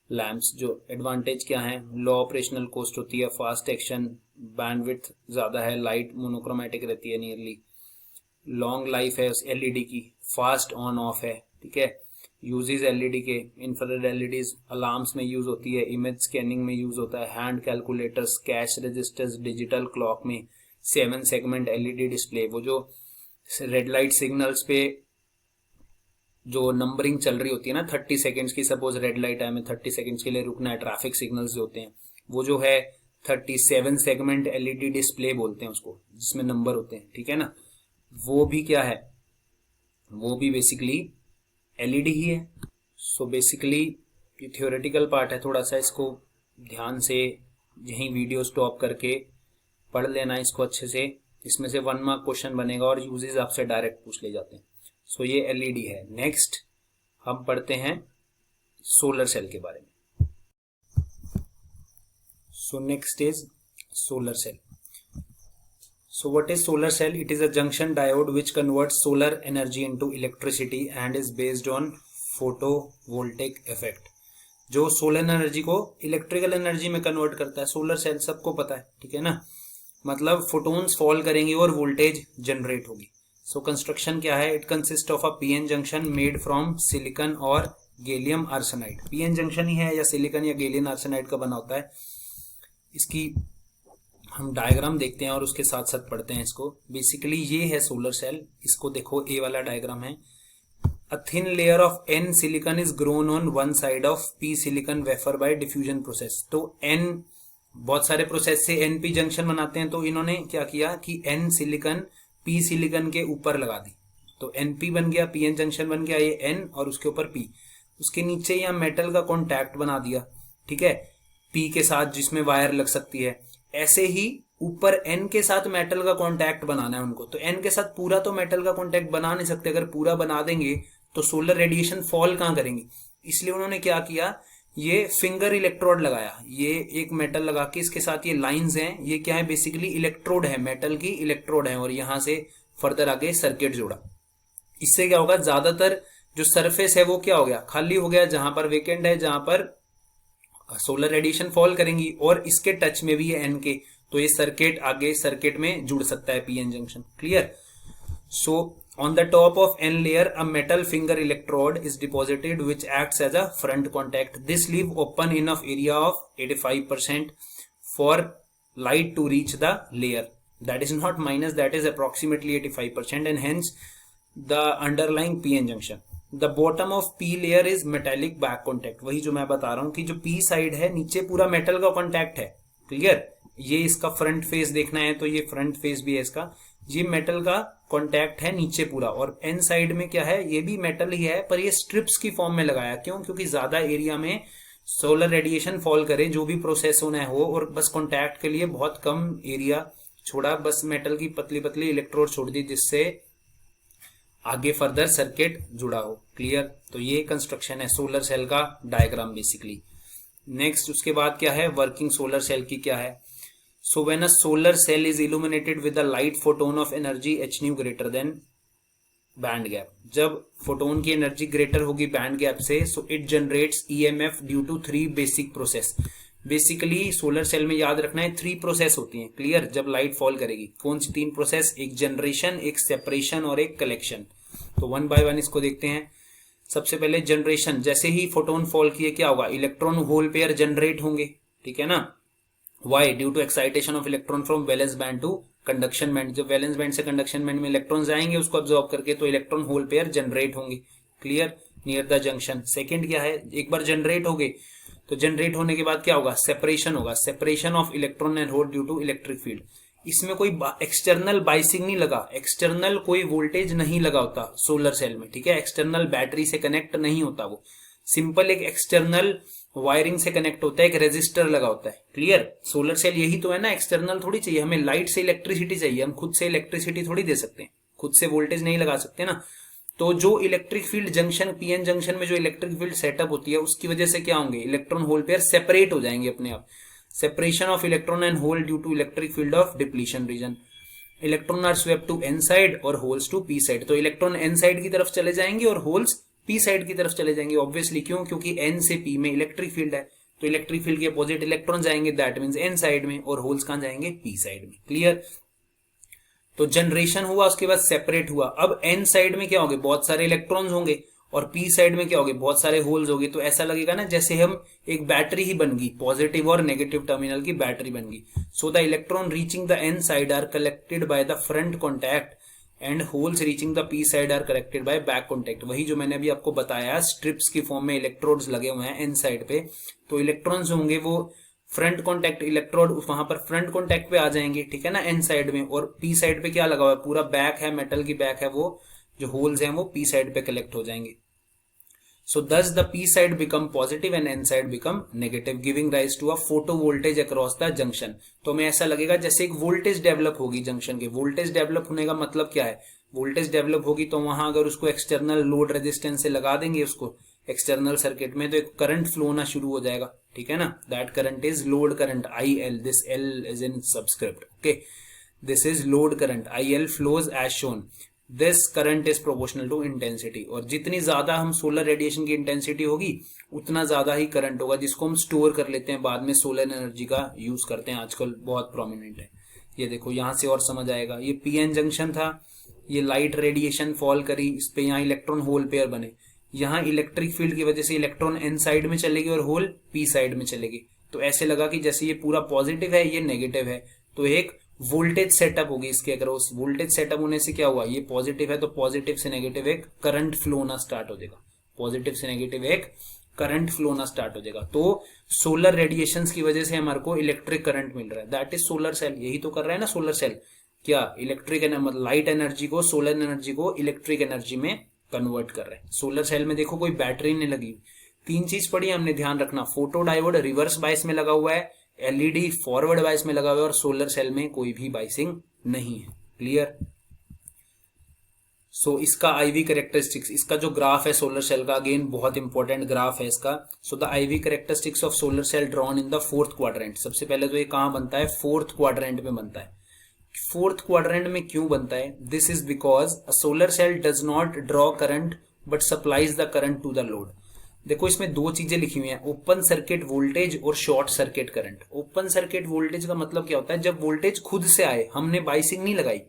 lamps. जो एडवांटेज क्या है, लो ऑपरेशनल कॉस्ट होती है, फास्ट एक्शन, बैंडविड्थ ज्यादा है, light monochromatic रहती है nearly, long life है एलईडी की, फास्ट ऑन ऑफ है. ठीक है. यूजेस एलईडी के, इंफ्रारेड एलईडीज अलार्म्स में यूज होती है, इमेज स्कैनिंग में यूज होता है, hand calculators, cash registers, digital clock में, 7 सेगमेंट एलईडी डिस्प्ले, वो जो रेड लाइट सिग्नल्स पे जो नंबरिंग चल रही होती है ना 30 सेकंड्स की, सपोज रेड लाइट है, हमें 30 सेकंड्स के लिए रुकना है, ट्रैफिक सिग्नल्स जो होते हैं, वो जो है 37 सेगमेंट एलईडी डिस्प्ले बोलते हैं उसको, जिसमें नंबर होते हैं. ठीक है ना, वो भी क्या है, वो भी बेसिकली एलईडी ही है. सो बेसिकली ये थ्योरेटिकल पार्ट है, थोड़ा सा इसको ध्यान से यही वीडियो स्टॉप करके पढ़ लेना इसको अच्छे से. इसमें से 1 मार्क क्वेश्चन बनेगा और यूजेस आपसे डायरेक्ट पूछ ले जाते हैं. सो ये एलईडी है. नेक्स्ट हम पढ़ते हैं सोलर सेल के बारे में. So next is solar cell. So what is solar cell? It is a junction diode which converts solar energy into electricity and is based on photovoltaic effect. जो solar energy को electrical energy में convert करता है, solar cell सबको पता है. ठीक है ना. मतलब फोटोन्स फॉल करेंगे और वोल्टेज जनरेट होगी। सो कंस्ट्रक्शन क्या है, it consist of a PN junction made from silicon और गैलियम आर्सेनाइड। पीएन जंक्शन ही है या सिलिकॉन या गैलियम आर्सेनाइड का बना होता है। इसकी हम डायग्राम देखते हैं और उसके साथ साथ पढ़ते हैं इसको। बेसिकली ये है सोलर सेल, इसको देखो ए वाला डायग्राम है। A thin layer of N silicon is grown on one side of P silicon wafer by diffusion process। तो N बहुत सारे प्रोसेस से NP जंक्शन बनाते हैं, तो इन्होंने क्या किया कि N सिलिकन P सिलिकन के ऊपर लगा दी, तो NP बन गया, PN जंक्शन बन गया, ये N और उसके ऊपर P। उसके नीचे यहाँ मेटल का कॉन्टैक्ट बना दिया, ठीक है, P के साथ जिसमें वायर लग सकती है। ऐसे ही ऊपर N के साथ मेटल का कॉन्टैक्ट बनाना है उनको। तो N के साथ पूरा तो मेटल का कॉन्टैक्ट बना नहीं सकते, अगर पूरा बना देंगे तो सोलर रेडिएशन फॉल कहाँ करेंगे। इसलिए उन्होंने क्या किया, ये फिंगर इलेक्ट्रोड लगाया, ये एक मेटल लगा के इसके साथ ये लाइंस हैं, ये क्या है बेसिकली इलेक्ट्रोड है, मेटल की इलेक्ट्रोड है, और यहां से फर्दर आगे सर्किट जोड़ा। इससे क्या होगा, ज्यादातर जो सरफेस है वो क्या हो गया, खाली हो गया, जहां पर वेकेंट है, जहां पर सोलर रेडिएशन फॉल करेंगी, और इसके टच में भी है एन के, तो ये सर्किट आगे सर्किट में जुड़ सकता है PN junction. Clear. So on the top of N layer a metal finger electrode is deposited which acts as a front contact. This leave open enough area of 85% for light to reach the layer, that is not minus, that is approximately 85%, and hence the underlying PN junction. The bottom of P layer is metallic back contact। वही जो मैं बता रहा हूं कि जो P side है नीचे पूरा मेटल का कॉन्टैक्ट है। क्लियर। ये इसका फ्रंट फेस देखना है तो ये फ्रंट फेस भी है इसका, ये मेटल का कॉन्टैक्ट है नीचे पूरा, और एन साइड में क्या है, ये भी मेटल ही है, पर ये स्ट्रिप्स की फॉर्म में लगाया। क्यों? क्योंकि ज्यादा एरिया में सोलर रेडिएशन फॉल करे, जो भी प्रोसेस होना हो, और बस कॉन्टैक्ट के लिए बहुत कम एरिया छोड़ा, बस मेटल की पतली पतली इलेक्ट्रोड छोड़ दी जिससे आगे फर्दर सर्किट जुड़ा हो। क्लियर। तो ये कंस्ट्रक्शन है सोलर सेल का डायग्राम बेसिकली। नेक्स्ट उसके बाद क्या है, वर्किंग सोलर सेल की क्या है। So when a solar cell is illuminated with a light photon of energy h nu greater than band gap, जब फोटोन की एनर्जी ग्रेटर होगी बैंड गैप से, so it generates EMF due to 3 basic process। Basically solar cell में याद रखना है 3 process होती हैं। क्लियर। जब लाइट फॉल करेगी, कौन सी 3 प्रोसेस, एक जनरेशन, एक सेपरेशन और एक कलेक्शन। तो 1 by 1 इसको देखते हैं। सबसे पहले जनरेशन, जैसे ही फोटोन फॉल किए क्या होगा, इलेक्ट्रॉन होल पेयर जनरेट होंगे, ठीक है ना। Why? Due to excitation of electron from valence band to conduction band। जब वैलेंस बैंड से कंडक्शन बैंड में इलेक्ट्रॉन्स आएंगे उसको अब्सॉर्ब करके, तो इलेक्ट्रॉन होल पेयर जनरेट होंगे। Clear. Near the junction. Second क्या है, एक बार जनरेट हो गए तो जनरेट होने के बाद क्या होगा, सेपरेशन होगा, separation of electron and hole due to electric field. इसमें कोई एक्सटर्नल बाइसिंग नहीं लगा, एक्सटर्नल कोई वोल्टेज नहीं लगा होता सोलर सेल में, ठीक है। एक्सटर्नल बैटरी से कनेक्ट नहीं होता, वो सिंपल एक एक्सटर्नल वायरिंग से कनेक्ट होता है, एक रेजिस्टर लगा होता है। क्लियर। सोलर सेल यही तो है ना, एक्सटर्नल थोड़ी चाहिए हमें, लाइट से इलेक्ट्रिसिटी चाहिए, हम खुद से इलेक्ट्रिसिटी थोड़ी दे सकते हैं, खुद से वोल्टेज नहीं लगा सकते ना। तो जो electric field junction, PN junction में जो इलेक्ट्रिक फील्ड सेटअप होती है, उसकी वजह से क्या होंगे, इलेक्ट्रॉन होल पेयर सेपरेट हो जाएंगे अपने आप। Separation of electron and hole due to electric field of depletion region. Electron are swept to N side और होल्स टू पी साइड। तो इलेक्ट्रॉन एन साइड की तरफ चले जाएंगे और होल्स पी साइड की तरफ चले जाएंगे। ऑब्वियसली क्यों, क्योंकि एन से पी में इलेक्ट्रिक फील्ड है, तो इलेक्ट्रिक फील्ड के अपोजिट इलेक्ट्रॉन जाएंगे, दैट मींस एन साइड में, और होल्स कहां जाएंगे, पी साइड में। क्लियर। तो जनरेशन हुआ, उसके बाद सेपरेट हुआ। अब एन साइड में क्या होंगे, बहुत सारे इलेक्ट्रॉन्स होंगे, और पी साइड में क्या होंगे, बहुत सारे होल्स होंगे। तो ऐसा लगेगा ना जैसे हम एक बैटरी ही बन गई, पॉजिटिव और नेगेटिव टर्मिनल की बैटरी बन गई। So the electron reaching the N side are collected by the front contact and holes reaching the P side are collected by back contact. वही जो मैंने अभी आपको बताया, स्ट्रिप्स की फॉर्म में इलेक्ट्रोड्स लगे हुए हैं एन साइड पे, तो इलेक्ट्रॉन्स होंगे वो फ्रंट कॉन्टैक्ट इलेक्ट्रोड वहां पर फ्रंट कॉन्टैक्ट पे आ जाएंगे, ठीक है ना, एन साइड में। और पी साइड पे क्या लगा हुआ है, पूरा बैक है, मेटल की बैक है, वो जो होल्स हैं वो पी साइड पे कलेक्ट हो जाएंगे। So thus the P side become positive and N side become negative, giving rise to a photovoltage across the junction। तो हमें ऐसा लगेगा जैसे एक वोल्टेज डेवलप होगी जंक्शन के। वोल्टेज डेवलप होने का मतलब क्या है, वोल्टेज डेवलप होगी तो वहां अगर उसको एक्सटर्नल लोड रेजिस्टेंस से लगा देंगे उसको एक्सटर्नल सर्किट में, तो एक करंट फ्लो होना शुरू हो जाएगा, ठीक है ना। That current is load current, IL, this L is in subscript, okay, this is load current, IL flows as shown. This current is proportional to intensity, और जितनी ज्यादा हम सोलर रेडिएशन की इंटेंसिटी होगी उतना ज्यादा ही करंट होगा, जिसको हम स्टोर कर लेते हैं बाद में, सोलर एनर्जी का यूज करते हैं आजकल, बहुत प्रोमिनेंट है। ये देखो यहाँ से और समझ आएगा, ये पीएन जंक्शन था, ये लाइट रेडिएशन फॉल करी इस पे, यहाँ इलेक्ट्रॉन होल पेयर बने, यहाँ इलेक्ट्रिक फील्ड की वजह से इलेक्ट्रॉन एन साइड में चलेगी और होल पी साइड में चलेगी। तो ऐसे लगा कि जैसे ये पूरा पॉजिटिव है, ये नेगेटिव है, तो एक वोल्टेज सेटअप होगी इसके अक्रॉस। वोल्टेज सेटअप होने से क्या हुआ, ये पॉजिटिव है तो पॉजिटिव से नेगेटिव एक करंट फ्लो होना स्टार्ट हो जाएगा, पॉजिटिव से नेगेटिव एक करंट फ्लो होना स्टार्ट हो जाएगा। तो सोलर रेडिएशंस की वजह से हमारे को इलेक्ट्रिक करंट मिल रहा है, दैट इज सोलर सेल। यही तो कर रहा है ना सोलर सेल, क्या इलेक्ट्रिक मतलब लाइट एनर्जी को, सोलर एनर्जी को इलेक्ट्रिक एनर्जी में कन्वर्ट कर रहे हैं। सोलर सेल में देखो कोई बैटरी नहीं लगी। तीन चीज पड़ी हमने, ध्यान रखना, फोटो डायोड रिवर्स बायस में लगा हुआ है, एलईडी फॉरवर्ड बायस में लगा हुआ है, और सोलर सेल में कोई भी बायसिंग नहीं है। क्लियर। सो इसका आईवी कैरेक्टरिस्टिक्स, इसका जो ग्राफ है सोलर सेल का, अगेन बहुत इंपॉर्टेंट ग्राफ है इसका। So the IV characteristics of solar cell drawn in the fourth quadrant. सबसे पहले तो ये कहां बनता है, फोर्थ क्वाड्रेंट में बनता है। फोर्थ क्वाड्रेंट में क्यों बनता है, this is because a solar cell does not draw current but supplies the current to the load. देखो इसमें दो चीजें लिखी हुई हैं, ओपन सर्किट वोल्टेज और short circuit current. Open circuit voltage का मतलब क्या होता है, जब वोल्टेज खुद से आए, हमने बाइसिंग नहीं लगाई,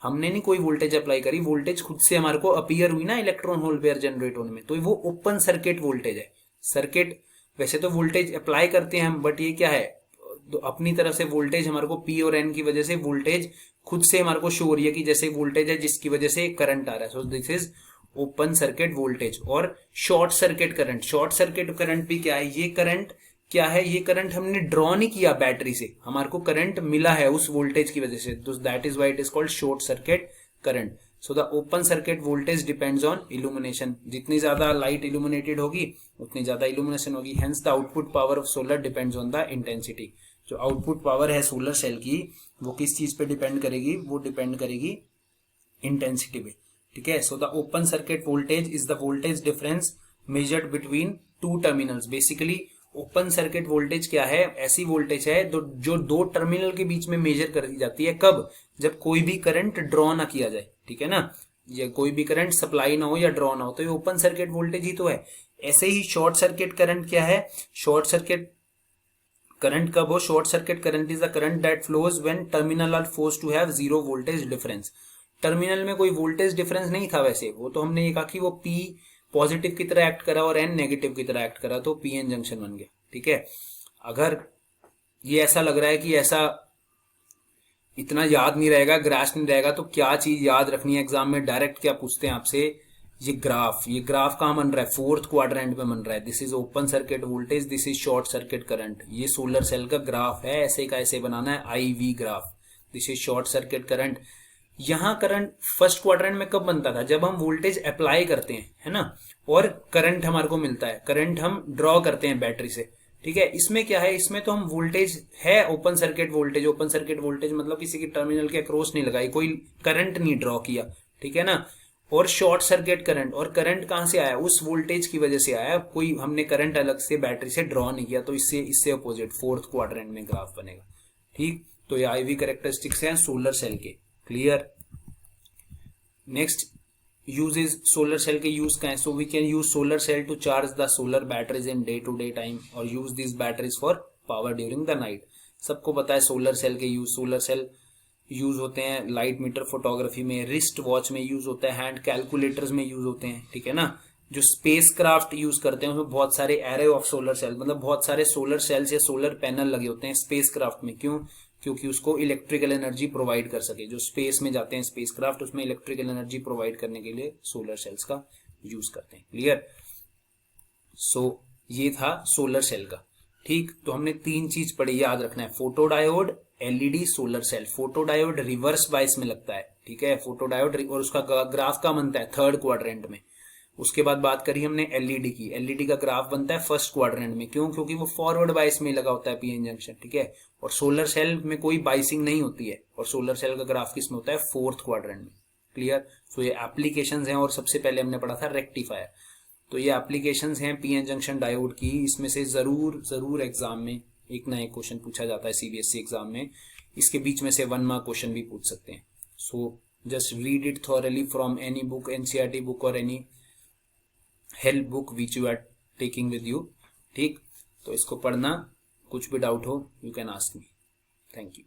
हमने नहीं कोई वोल्टेज अप्लाई करी, वोल्टेज खुद से हमारे को अपीयर हुई ना इलेक्ट्रॉन होल पेयर जनरेट होने में, तो वो ओपन सर्किट वोल्टेज है। सर्किट वैसे तो वोल्टेज अप्लाई करते हैं हम, बट ये क्या है, तो अपनी तरफ से वोल्टेज हमारे को पी और एन की वजह से वोल्टेज खुद से हमारे को शो हो रही है कि जैसे वोल्टेज है जिसकी वजह से करंट आ रहा है। So this is open circuit voltage. और short circuit current, short circuit current भी क्या है, ये करंट क्या है, ये करंट हमने ड्रॉ नहीं किया बैटरी से, हमारे को करंट मिला है उस वोल्टेज की वजह से, तो that is why it is called short circuit current. So the open circuit voltage depends on illumination, जितनी ज्यादा लाइट इल्यूमिनेटेड होगी उतनी ज्यादा इल्यूमिनेशन होगी। Hence the output power of solar depends on the intensity. जो आउटपुट पावर है solar cell की वो किस चीज पे डिपेंड करेगी, वो डिपेंड करेगी इंटेंसिटी पे। ठीक है। So the open circuit voltage is the voltage difference measured between two terminals. Basically open circuit voltage क्या है, ऐसी वोल्टेज है जो दो टर्मिनल के बीच में मेजर कर दी जाती है। कब, जब कोई भी करंट ड्रॉ ना किया जाए। ठीक है ना, या कोई भी करंट सप्लाई ना हो या ड्रॉ ना हो, तो ये ओपन सर्किट वोल्टेज ही तो है। ऐसे ही शॉर्ट सर्किट करंट क्या है, शॉर्ट सर्किट करंट कब हो, short circuit current is the current that flows when terminal are forced to have zero voltage difference. Terminal में कोई वोल्टेज डिफरेंस नहीं था वैसे, वो तो हमने ये कहा कि वो पी पॉजिटिव की तरह एक्ट करा और एन नेगेटिव की तरह एक्ट करा, तो पीएन जंक्शन बन गया। ठीक है। अगर ये ऐसा लग रहा है कि ऐसा इतना याद नहीं रहेगा, ग्रास्प नहीं रहेगा, तो क्या चीज याद रखनी है एग्जाम में, डायरेक्ट क्या पूछते हैं आपसे, ये ग्राफ कहाँ बन रहा है, फोर्थ क्वाड्रेंट में बन रहा है। This is open circuit voltage, this is short circuit current. ये सोलर सेल का ग्राफ है, ऐसे का ऐसे बनाना है, IV graph. This is short circuit current. यहां करंट फर्स्ट क्वाड्रेंट में कब बनता था, जब हम वोल्टेज अप्लाई करते हैं, है ना, और करंट हमारे को मिलता है, करंट हम ड्रॉ करते हैं बैटरी से। ठीक है। इसमें क्या है, इसमें तो हम वोल्टेज है open circuit voltage, open circuit voltage मतलब किसी की टर्मिनल के अक्रॉस नहीं लगाई, कोई करंट नहीं ड्रॉ किया। ठीक है ना। और शॉर्ट सर्किट करंट, और करंट कहां से आया, उस वोल्टेज की वजह से आया, कोई हमने करंट अलग से बैटरी से ड्रॉ नहीं किया, तो इससे अपोजिट फोर्थ क्वाड्रेंट में ग्राफ बनेगा। ठीक। तो ये IV कैरेक्टरिस्टिक्स हैं सोलर सेल के। Clear. Next uses solar cell के यूज क्या है, so we can use solar cell to charge the solar batteries in day to day time और use this batteries for power during the night. सबको पता है solar cell के use, solar cell use होते हैं light meter photography में, wrist watch में use होता है, हैंड कैलकुलेटर्स में यूज होते हैं। ठीक है ना। जो स्पेस क्राफ्ट यूज करते हैं उसमें बहुत सारे एरे ऑफ सोलर सेल, मतलब बहुत सारे सोलर सेल्स या सोलर पैनल लगे होते हैं स्पेस क्राफ्ट में। क्यों, क्योंकि उसको इलेक्ट्रिकल एनर्जी प्रोवाइड कर सके, जो स्पेस में जाते हैं स्पेस क्राफ्ट, उसमें इलेक्ट्रिकल एनर्जी प्रोवाइड करने के लिए सोलर सेल्स का यूज करते हैं। क्लियर। सो ये था सोलर सेल का। ठीक। तो हमने तीन चीज पढ़ी, याद रखना है, photodiode, LED, solar cell. Photodiode reverse bias में लगता है। ठीक है। फोटोडायोड, और उसका ग्राफ का बनता है थर्ड क्वाड्रेंट में। उसके बाद बात करी हमने एलईडी की, एलईडी का ग्राफ बनता है फर्स्ट क्वाड्रेंट में। क्यों, क्योंकि वो फॉरवर्ड बायस में लगा होता है पीएन जंक्शन। ठीक है। और सोलर सेल में कोई बाइसिंग नहीं होती है, और सोलर सेल का ग्राफ किस में होता है, फोर्थ क्वाड्रेंट में। क्लियर। सो ये एप्लीकेशंस हैं, और सबसे पहले हमने पढ़ा था रेक्टिफायर। तो ये एप्लीकेशंस हैं पीएन जंक्शन डायोड की। इसमें से जरूर एग्जाम में एक ना एक क्वेश्चन पूछा जाता है सीबीएसई एग्जाम में। इसके बीच में से 1 मार्क क्वेश्चन भी पूछ सकते हैं। So just read it thoroughly from any book, NCERT book और any help book which you are taking with you. ठीक। तो इसको पढ़ना, कुछ भी डाउट हो you can ask me. Thank you.